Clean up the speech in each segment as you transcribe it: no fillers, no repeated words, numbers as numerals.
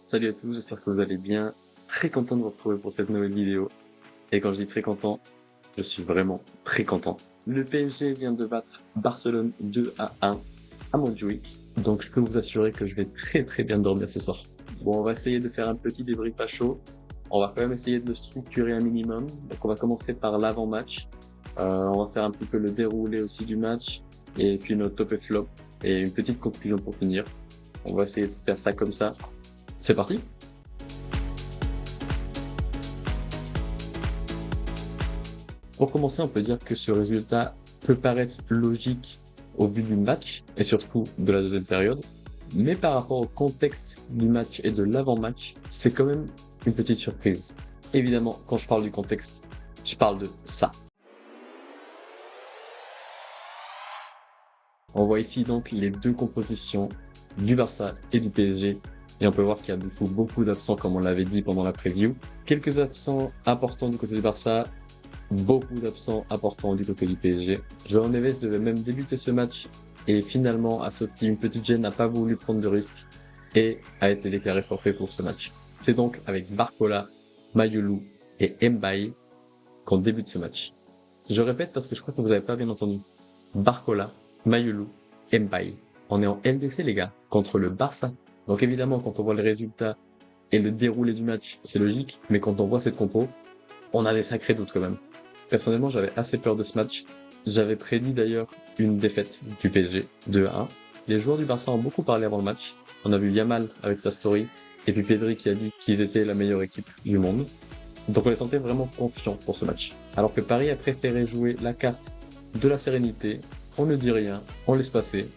Salut à tous, j'espère que vous allez bien. Très content de vous retrouver pour cette nouvelle vidéo. Et quand je dis très content, je suis vraiment très content. Le PSG vient de battre Barcelone 2-1 à Montjuic. Donc je peux vous assurer que je vais très bien dormir ce soir. Bon, on va essayer de faire un petit débrief à chaud. On va quand même essayer de le structurer un minimum. Donc on va commencer par l'avant-match. On va faire un petit peu le déroulé aussi du match. Et puis notre top et flop. Et une petite conclusion pour finir. On va essayer de faire ça comme ça. C'est parti! Pour commencer, on peut dire que ce résultat peut paraître logique au vu du match et surtout de la deuxième période, mais par rapport au contexte du match et de l'avant-match, c'est quand même une petite surprise. Évidemment, quand je parle du contexte, je parle de ça. On voit ici donc les deux compositions du Barça et du PSG. Et on peut voir qu'il y a du coup beaucoup d'absents comme on l'avait dit pendant la preview. Quelques absents importants du côté du Barça, beaucoup d'absents importants du côté du PSG. João Neves devait même débuter ce match et finalement a sauté une petite gêne, n'a pas voulu prendre de risque et a été déclaré forfait pour ce match. C'est donc avec Barcola, Mayulu et Mbaye qu'on débute ce match. Je répète parce que je crois que vous n'avez pas bien entendu. Barcola, Mayulu, Mbaye. On est en LDC les gars, contre le Barça. Donc évidemment quand on voit le résultat et le déroulé du match, c'est logique, mais quand on voit cette compo, on a des sacrés doutes quand même. Personnellement, j'avais assez peur de ce match. J'avais prédit d'ailleurs une défaite du PSG, 2-1. Les joueurs du Barça ont beaucoup parlé avant le match. On a vu Yamal avec sa story, et puis Pedri qui a dit qu'ils étaient la meilleure équipe du monde. Donc on les sentait vraiment confiants pour ce match. Alors que Paris a préféré jouer la carte de la sérénité, on ne dit rien, on laisse passer,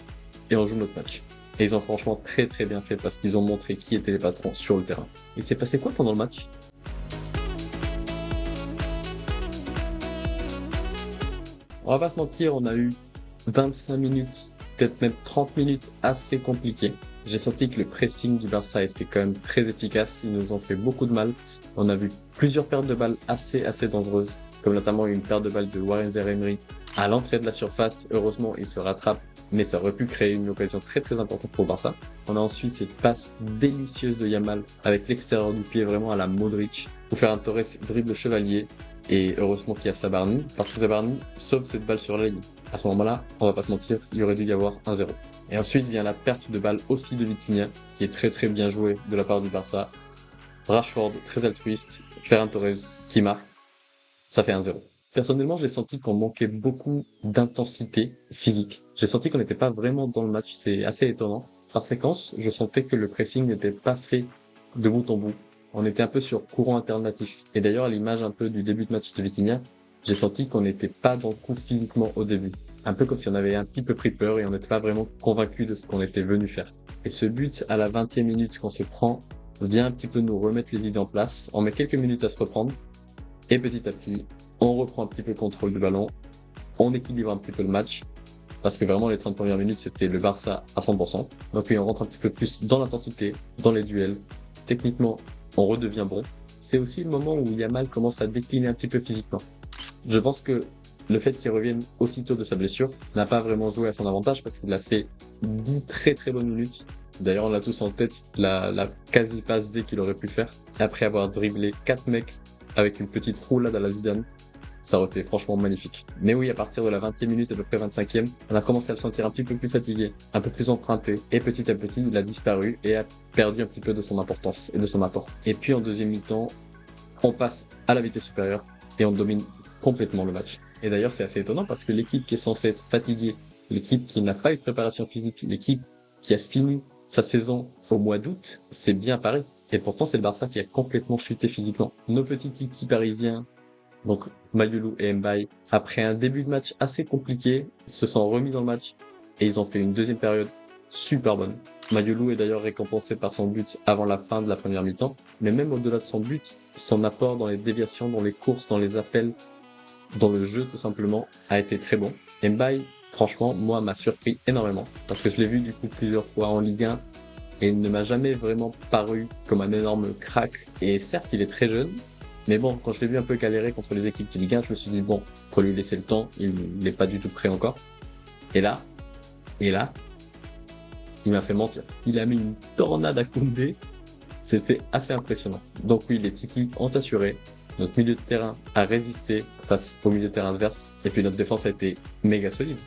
et on joue notre match. Et ils ont franchement très bien fait parce qu'ils ont montré qui étaient les patrons sur le terrain. Il s'est passé quoi pendant le match ? On va pas se mentir, on a eu 25 minutes, peut-être même 30 minutes assez compliquées. J'ai senti que le pressing du Barça était quand même très efficace, ils nous ont fait beaucoup de mal. On a vu plusieurs pertes de balles assez dangereuses, comme notamment une perte de balles de Warren Zaïre-Emery à l'entrée de la surface. Heureusement, il se rattrape, mais ça aurait pu créer une occasion très importante pour le Barça. On a ensuite cette passe délicieuse de Yamal avec l'extérieur du pied vraiment à la Modric pour faire un Torres dribble chevalier. Et heureusement qu'il y a Sabarni, parce que Sabarni sauve cette balle sur la ligne. À ce moment-là, on va pas se mentir, il aurait dû y avoir 1-0. Et ensuite vient la perte de balle aussi de Vitinha, qui est très bien joué de la part du Barça. Rashford, très altruiste, Ferran Torres, qui marque. Ça fait 1-0. Personnellement, j'ai senti qu'on manquait beaucoup d'intensité physique. J'ai senti qu'on n'était pas vraiment dans le match, c'est assez étonnant. Par séquence, je sentais que le pressing n'était pas fait de bout en bout. On était un peu sur courant alternatif. Et d'ailleurs, à l'image un peu du début de match de Vitinha, j'ai senti qu'on n'était pas dans le coup physiquement au début. Un peu comme si on avait un petit peu pris peur et on n'était pas vraiment convaincu de ce qu'on était venu faire. Et ce but à la 20e minute qu'on se prend vient un petit peu nous remettre les idées en place. On met quelques minutes à se reprendre et petit à petit, on reprend un petit peu le contrôle du ballon. On équilibre un petit peu le match parce que vraiment les 30 premières minutes c'était le Barça à 100%. Donc puis on rentre un petit peu plus dans l'intensité, dans les duels. Techniquement, on redevient bon. C'est aussi le moment où Yamal commence à décliner un petit peu physiquement. Je pense que le fait qu'il revienne aussitôt de sa blessure n'a pas vraiment joué à son avantage parce qu'il a fait 10 très bonnes minutes. D'ailleurs, on l'a tous en tête, la quasi passe D qu'il aurait pu faire. Après avoir dribblé 4 mecs avec une petite roulade à la Zidane, ça aurait été franchement magnifique. Mais oui, à partir de la 20e minute, à peu près 25e, on a commencé à le sentir un petit peu plus fatigué, un peu plus emprunté, et petit à petit, il a disparu et a perdu un petit peu de son importance et de son apport. Et puis en deuxième mi-temps, on passe à la vitesse supérieure et on domine complètement le match. Et d'ailleurs, c'est assez étonnant parce que l'équipe qui est censée être fatiguée, l'équipe qui n'a pas eu de préparation physique, l'équipe qui a fini sa saison au mois d'août, c'est bien Paris. Et pourtant, c'est le Barça qui a complètement chuté physiquement. Nos petits titis parisiens, donc Mayulu et Mbaye, après un début de match assez compliqué, se sont remis dans le match et ils ont fait une deuxième période super bonne. Mayulu est d'ailleurs récompensé par son but avant la fin de la première mi-temps, mais même au-delà de son but, son apport dans les déviations, dans les courses, dans les appels, dans le jeu tout simplement, a été très bon. Mbaye, franchement, moi, m'a surpris énormément, parce que je l'ai vu du coup plusieurs fois en Ligue 1, et il ne m'a jamais vraiment paru comme un énorme crack. Et certes, il est très jeune, mais bon, quand je l'ai vu un peu galérer contre les équipes de Ligue 1, je me suis dit, bon, faut lui laisser le temps, il n'est pas du tout prêt encore. Et là, il m'a fait mentir. Il a mis une tornade à Koundé, C'était assez impressionnant. Donc oui, les Titi ont assuré. Notre milieu de terrain a résisté face au milieu de terrain adverse. Et puis notre défense a été méga solide.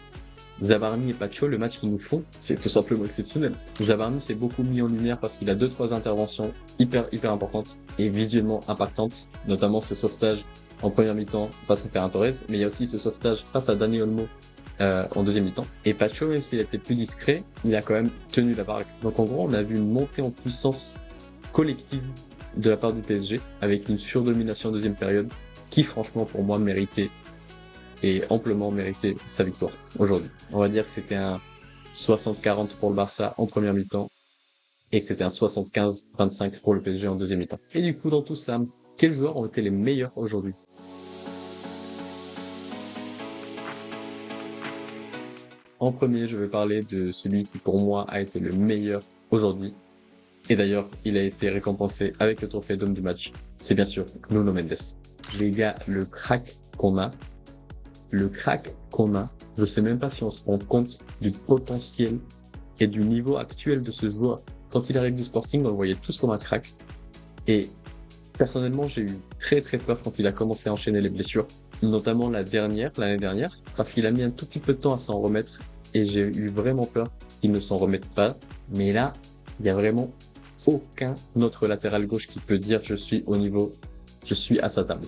Zabarni et Pacho, le match qu'ils nous font, c'est tout simplement exceptionnel. Zabarni s'est beaucoup mis en lumière parce qu'il a 2-3 interventions hyper importantes et visuellement impactantes, notamment ce sauvetage en première mi-temps face à Ferran Torres, mais il y a aussi ce sauvetage face à Dani Olmo en deuxième mi-temps. Et Pacho, même s'il a été plus discret, il a quand même tenu la baraque. Donc en gros, on a vu une montée en puissance collective de la part du PSG avec une surdomination en deuxième période qui franchement pour moi méritait et amplement mérité sa victoire aujourd'hui. On va dire que c'était un 60-40 pour le Barça en première mi-temps et que c'était un 75-25 pour le PSG en deuxième mi-temps. Et du coup, dans tout ça, quels joueurs ont été les meilleurs aujourd'hui? En premier, je vais parler de celui qui pour moi a été le meilleur aujourd'hui. Et d'ailleurs, il a été récompensé avec le trophée d'homme du match. C'est bien sûr Nuno Mendes. Les gars, le crack qu'on a, je sais même pas si on se rend compte du potentiel et du niveau actuel de ce joueur. Quand il arrive du Sporting, on le voyait tous comme un crack. Et personnellement, j'ai eu très peur quand il a commencé à enchaîner les blessures, notamment l'année dernière, parce qu'il a mis un tout petit peu de temps à s'en remettre et j'ai eu vraiment peur qu'il ne s'en remette pas. Mais là, il y a vraiment aucun autre latéral gauche qui peut dire je suis au niveau, je suis à sa table.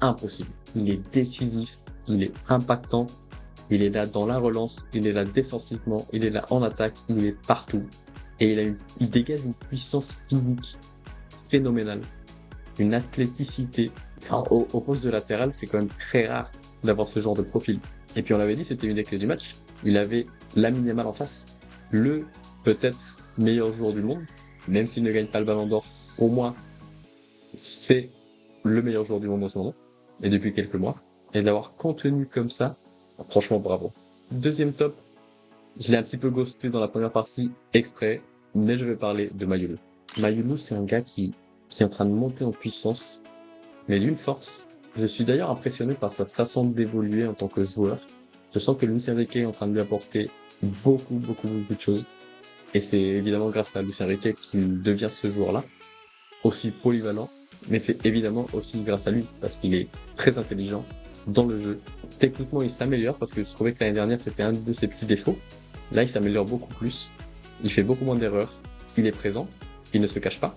Impossible. Il est décisif, il est impactant, il est là dans la relance, il est là défensivement, il est là en attaque, il est partout. Et il dégage une puissance physique phénoménale, une athléticité. Enfin, au poste de latéral, c'est quand même très rare d'avoir ce genre de profil. Et puis on l'avait dit, c'était une des clés du match. Il avait Lamine Yamal en face, le peut-être meilleur joueur du monde, même s'il ne gagne pas le Ballon d'Or. Au moins, c'est le meilleur joueur du monde en ce moment, et depuis quelques mois. Et de l'avoir contenu comme ça, franchement bravo. Deuxième top, je l'ai un petit peu ghosté dans la première partie exprès, mais je vais parler de Mayulu. Mayulu, c'est un gars qui est en train de monter en puissance, mais d'une force. Je suis d'ailleurs impressionné par sa façon d'évoluer en tant que joueur. Je sens que Luis Enrique est en train de lui apporter beaucoup de choses. Et c'est évidemment grâce à Luis Enrique qu'il devient ce joueur-là, aussi polyvalent, mais c'est évidemment aussi grâce à lui, parce qu'il est très intelligent dans le jeu. Techniquement, il s'améliore, parce que je trouvais que l'année dernière, c'était un de ses petits défauts. Là, il s'améliore beaucoup plus, il fait beaucoup moins d'erreurs, il est présent, il ne se cache pas,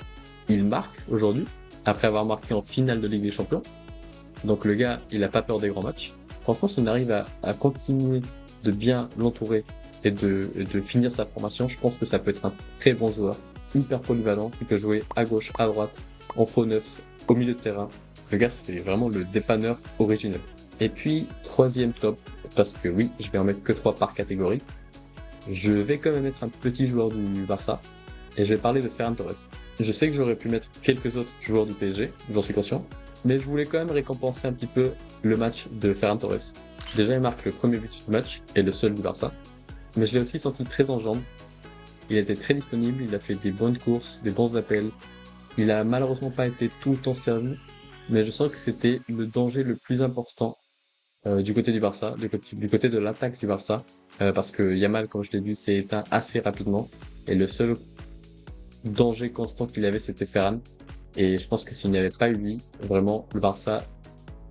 il marque aujourd'hui, après avoir marqué en finale de Ligue des Champions. Donc le gars, il a pas peur des grands matchs. Franchement, si on arrive à continuer de bien l'entourer et de finir sa formation, je pense que ça peut être un très bon joueur, hyper polyvalent, qui peut jouer à gauche, à droite, en faux neuf, au milieu de terrain. Le gars, c'est vraiment le dépanneur originel. Et puis, troisième top, parce que oui, je vais en mettre que 3 par catégorie. Je vais quand même mettre un petit joueur du Barça, et je vais parler de Ferran Torres. Je sais que j'aurais pu mettre quelques autres joueurs du PSG, j'en suis conscient, mais je voulais quand même récompenser un petit peu le match de Ferran Torres. Déjà, il marque le premier but du match, et le seul du Barça, mais je l'ai aussi senti très en jambes. Il était très disponible, il a fait des bonnes courses, des bons appels. Il a malheureusement pas été tout le temps servi, mais je sens que c'était le danger le plus important du côté du Barça, du côté de l'attaque du Barça, parce que Yamal, comme je l'ai dit, s'est éteint assez rapidement, et le seul danger constant qu'il avait, c'était Ferran. Et je pense que s'il n'y avait pas eu lui, vraiment, le Barça,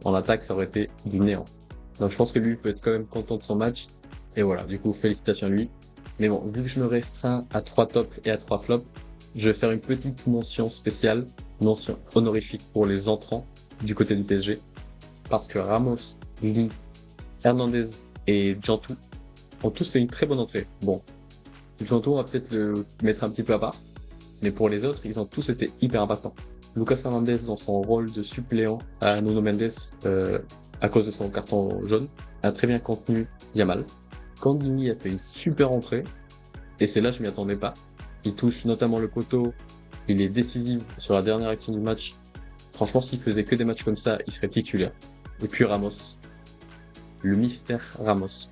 en attaque, ça aurait été du néant. Donc je pense que lui peut être quand même content de son match. Et voilà, du coup, félicitations à lui. Mais bon, vu que je me restreins à 3 tops et à 3 flops, je vais faire une petite mention spéciale, mention honorifique pour les entrants du côté du PSG. Parce que Ramos, Lee, Hernandez et Djantou ont tous fait une très bonne entrée. Bon, Djantou, on va peut-être le mettre un petit peu à part. Mais pour les autres, ils ont tous été hyper impactants. Lucas Hernandez dans son rôle de suppléant à Nuno Mendes à cause de son carton jaune a très bien contenu Yamal. Kandimi a fait une super entrée et c'est là je m'y attendais pas. Il touche notamment le poteau, il est décisif sur la dernière action du match. Franchement, s'il faisait que des matchs comme ça, il serait titulaire. Et puis Ramos, le mystère Ramos.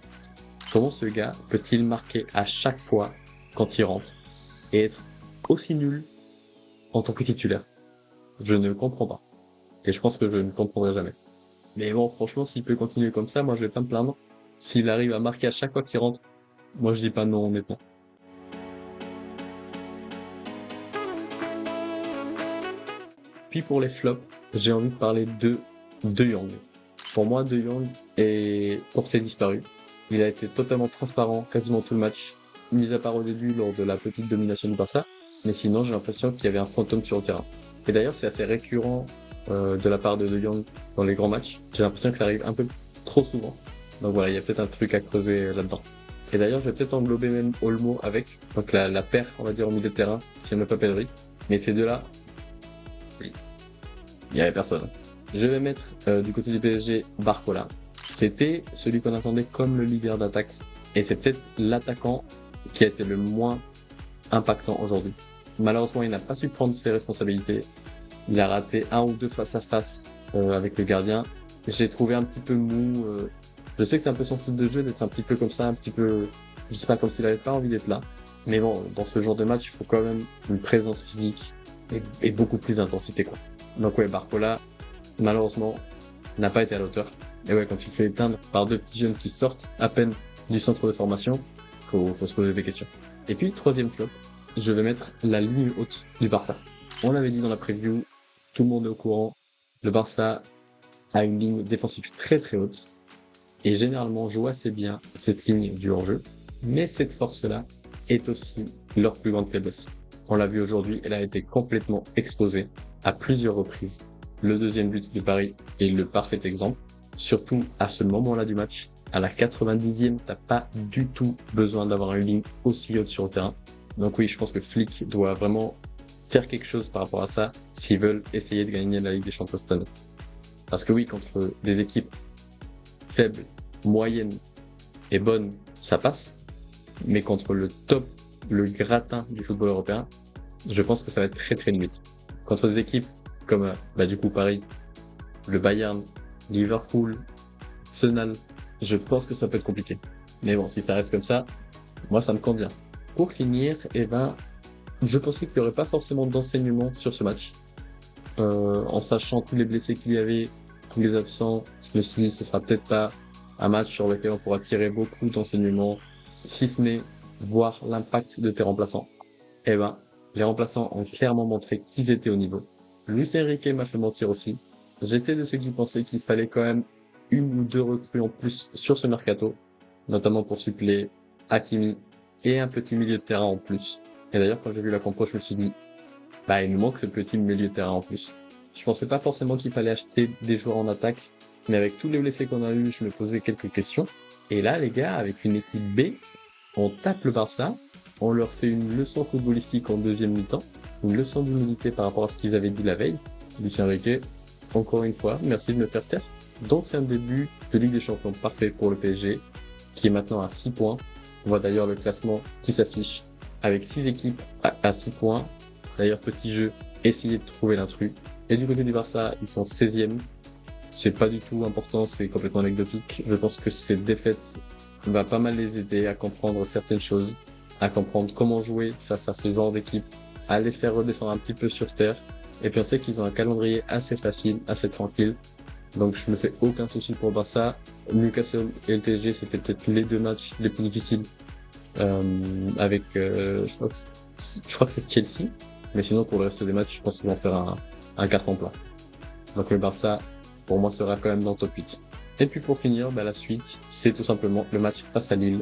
Comment ce gars peut-il marquer à chaque fois quand il rentre et être aussi nul en tant que titulaire? Je ne comprends pas. Et je pense que je ne comprendrai jamais. Mais bon, franchement, s'il peut continuer comme ça, moi je vais pas me plaindre. S'il arrive à marquer à chaque fois qu'il rentre, moi je dis pas non honnêtement. Puis pour les flops, j'ai envie de parler de De Jong. Pour moi, De Jong est porté disparu. Il a été totalement transparent quasiment tout le match, mis à part au début lors de la petite domination du Barça. Mais sinon, j'ai l'impression qu'il y avait un fantôme sur le terrain. Et d'ailleurs, c'est assez récurrent de la part de Jong dans les grands matchs. J'ai l'impression que ça arrive un peu trop souvent. Donc voilà, il y a peut-être un truc à creuser là-dedans. Et d'ailleurs, je vais peut-être englober même Olmo avec, donc la paire, on va dire, au milieu de terrain, si elle me pas Pedri. Mais ces deux-là, oui, il n'y avait personne. Je vais mettre du côté du PSG Barcola. C'était celui qu'on attendait comme le leader d'attaque. Et c'est peut-être l'attaquant qui a été le moins impactant aujourd'hui. Malheureusement, il n'a pas su prendre ses responsabilités. Il a raté un ou deux face à face avec le gardien. J'ai trouvé un petit peu mou. Je sais que c'est un peu son style de jeu d'être un petit peu comme ça, un petit peu, je sais pas, comme s'il avait pas envie d'être là. Mais bon, dans ce genre de match, il faut quand même une présence physique et beaucoup plus d'intensité, quoi. Donc ouais, Barcola, malheureusement, n'a pas été à la hauteur. Et ouais, quand tu te fais éteindre par deux petits jeunes qui sortent à peine du centre de formation, faut se poser des questions. Et puis, troisième flop, je vais mettre la ligne haute du Barça. On l'avait dit dans la preview, tout le monde est au courant. Le Barça a une ligne défensive très très haute et généralement joue assez bien cette ligne du hors-jeu. Mais cette force-là est aussi leur plus grande faiblesse. On l'a vu aujourd'hui, elle a été complètement exposée à plusieurs reprises. Le deuxième but de Paris est le parfait exemple. Surtout à ce moment-là du match, à la 90e, t'as pas du tout besoin d'avoir une ligne aussi haute sur le terrain. Donc oui, je pense que Flick doit vraiment faire quelque chose par rapport à ça s'ils veulent essayer de gagner la Ligue des Champions cette année. Parce que oui, contre des équipes faibles, moyennes et bonnes, ça passe. Mais contre le top, le gratin du football européen, je pense que ça va être très très limite. Contre des équipes comme du coup Paris, le Bayern, Liverpool, Arsenal, je pense que ça peut être compliqué. Mais bon, si ça reste comme ça, moi ça me convient. Pour finir, je pensais qu'il n'y aurait pas forcément d'enseignement sur ce match. En sachant tous les blessés qu'il y avait, tous les absents, je me suis dit ce sera peut-être pas un match sur lequel on pourra tirer beaucoup d'enseignements, si ce n'est voir l'impact de tes remplaçants. Les remplaçants ont clairement montré qu'ils étaient au niveau. Luis Enrique m'a fait mentir aussi. J'étais de ceux qui pensaient qu'il fallait quand même une ou deux recrues en plus sur ce mercato, notamment pour suppléer Hakimi et un petit milieu de terrain en plus. Et d'ailleurs, quand j'ai vu la compo, je me suis dit, il nous manque ce petit milieu de terrain en plus. Je pensais pas forcément qu'il fallait acheter des joueurs en attaque, mais avec tous les blessés qu'on a eu, je me posais quelques questions. Et là, les gars, avec une équipe B, on tape le Barça, on leur fait une leçon footballistique en deuxième mi-temps, une leçon d'humilité par rapport à ce qu'ils avaient dit la veille. Lucien Riquet, encore une fois, merci de me faire taire. Donc c'est un début de Ligue des Champions parfait pour le PSG, qui est maintenant à 6 points. On voit d'ailleurs le classement qui s'affiche avec 6 équipes à 6 points. D'ailleurs, petit jeu, essayez de trouver l'intrus. Et du côté du Barça, ils sont 16e. C'est pas du tout important, c'est complètement anecdotique. Je pense que cette défaite va pas mal les aider à comprendre certaines choses, à comprendre comment jouer face à ce genre d'équipe, à les faire redescendre un petit peu sur terre. Et puis on sait qu'ils ont un calendrier assez facile, assez tranquille. Donc je me fais aucun souci pour le Barça. Newcastle et le PSG, c'est peut-être les deux matchs les plus difficiles. Je crois que c'est Chelsea. Mais sinon, pour le reste des matchs, je pense qu'ils vont faire un carton plat. Donc le Barça, pour moi, sera quand même dans le top 8. Et puis pour finir, la suite, c'est tout simplement le match face à Lille,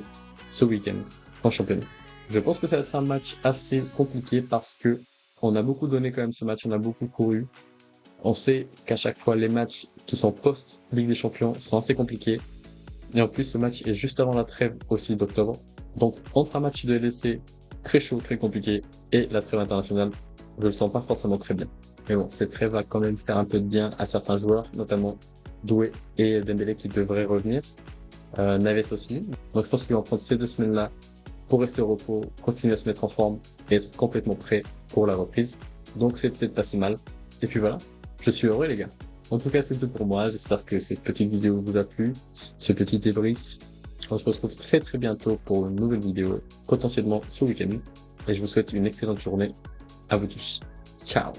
ce week-end, en championnat. Je pense que ça va être un match assez compliqué parce que on a beaucoup donné quand même ce match, on a beaucoup couru. On sait qu'à chaque fois, les matchs qui sont post-Ligue des Champions sont assez compliqués. Et en plus, ce match est juste avant la trêve aussi d'octobre. Donc, entre un match de LDC très chaud, très compliqué, et la trêve internationale, je le sens pas forcément très bien. Mais bon, cette trêve va quand même faire un peu de bien à certains joueurs, notamment Doué et Dembélé qui devraient revenir. Naves aussi. Donc, je pense qu'ils vont prendre ces 2 semaines-là pour rester au repos, continuer à se mettre en forme et être complètement prêt pour la reprise. Donc, c'est peut-être pas si mal. Et puis voilà. Je suis heureux, les gars. En tout cas, c'est tout pour moi. J'espère que cette petite vidéo vous a plu, ce petit débrief. On se retrouve très très bientôt pour une nouvelle vidéo, potentiellement ce week-end. Et je vous souhaite une excellente journée à vous tous. Ciao!